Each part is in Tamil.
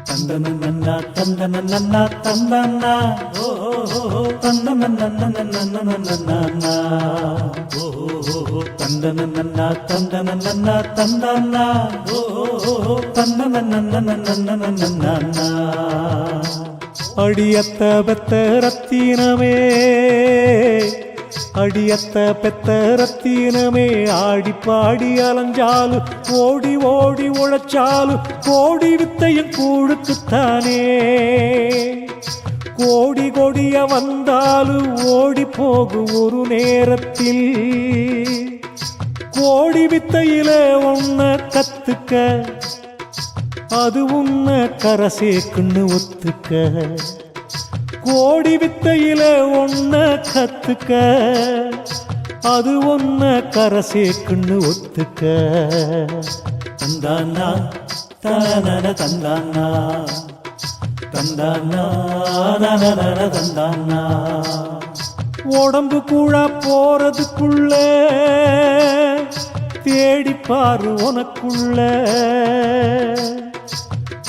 தந்தன நன்னா தந்தன நன்னா தந்தனா ஓ தந்தன நன்னா நன்னா ஓ தந்தன நன்னா தந்தனா ஓ தந்தன நன்னா அடியத்த பெத்த ரத்தினமே அடியத்த பெத்த ரத்தினமே ஆடி பாடி அலைஞ்சாலு ஓடி ஓடி உழைச்சாலு கோடி வித்தையும் கூழுக்குத்தானே கோடி கொடிய வந்தாலு ஓடி போகு ஒரு நேரத்தில் கோடி வித்தையில ஒன்ன கத்துக்க அது உன்ன கரசேக்குன்னு ஒத்துக்க கோடி வித்தையில ஒன்ன கத்துக்க அது ஒன்ன கரசேக்குன்னு ஒத்துக்க தந்தானா தனன தந்தானா தந்தானா தந்தானா உடம்பு கூழா போறதுக்குள்ள தேடிப்பாரு உனக்குள்ள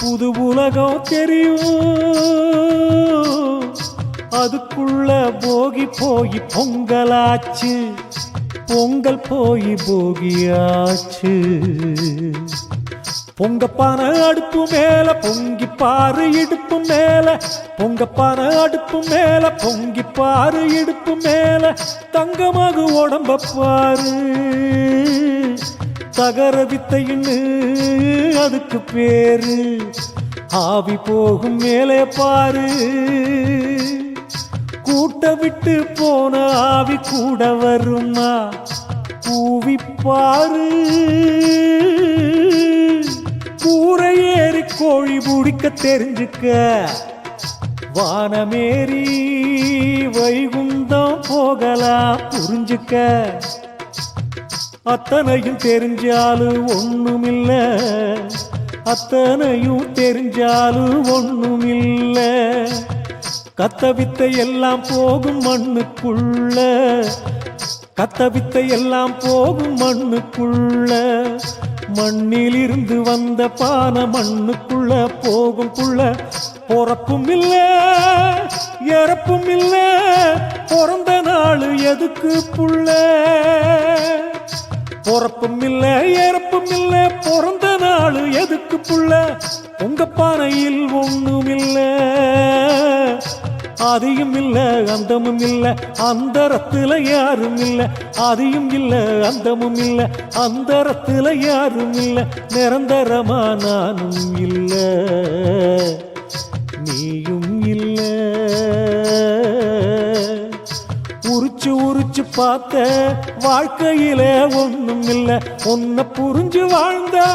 புது உலகம் தெரியும் அதுக்குள்ள போகி போய் பொங்கலாச்சு பொங்கல் போய் போகியாச்சு பொங்கப்பான அடுப்பு மேல பொங்கி பாரு இடுப்பு மேல பொங்கப்பான அடுப்பு மேல பொங்கி பாரு இடுப்பு மேல தங்கமாக உடம்ப பாரு தகர வித்தைன்னு அதுக்கு பேரு ஆவி போகும் மேலே பாரு கூட்ட விட்டு போன ஆவி கூட வருமா கூவி பாரு கூரை ஏறி கோழி பிடிக்க தெரிஞ்சுக்க வானமேறி வைகுந்தம் போகலாம் புரிஞ்சுக்க அத்தனையும் தெரிஞ்சாலும் ஒண்ணுமில்ல அத்தனையும் தெரிஞ்சாலும் ஒண்ணுமில்ல கத்தவித்தை எல்லாம் போகும் மண்ணுக்குள்ள கத்தவித்தை எல்லாம் போகும் மண்ணுக்குள்ள மண்ணிலிருந்து வந்த பான மண்ணுக்குள்ள போகும் புள்ள பொறப்பும் இல்ல இறப்பும் இல்ல பிறந்த நாள் எதுக்கு புள்ள பொறப்பும் இல்ல இறப்பும் இல்ல பிறந்த நாள் எதுக்கு புள்ள உங்க பானையில் ஒண்ணும் இல்ல அதியும் இல்ல அந்தமும் இல்ல அந்தரத்துல யாரும் இல்ல அதியும் இல்ல அந்தமும் இல்ல அந்தரத்துல யாரும் இல்ல நிரந்தரமா நானும் இல்ல நீயும் இல்ல உரிச்சு உரிச்சு பார்த்த வாழ்க்கையில ஒண்ணும் இல்ல உன்னை புரிஞ்சு வாழ்ந்தா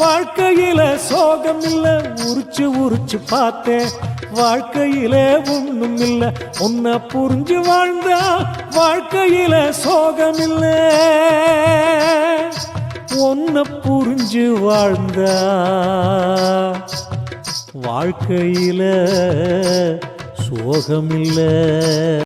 வாழ்க்கையில சோகம் இல்ல உரிச்சு உரிச்சு பார்த்தேன் வாழ்க்கையில ஒண்ணும் இல்ல உன்னை புரிஞ்சு வாழ்ந்தா வாழ்க்கையில சோகம் இல்ல உன்னை புரிஞ்சு வாழ்ந்தா வாழ்க்கையில சோகம் இல்ல.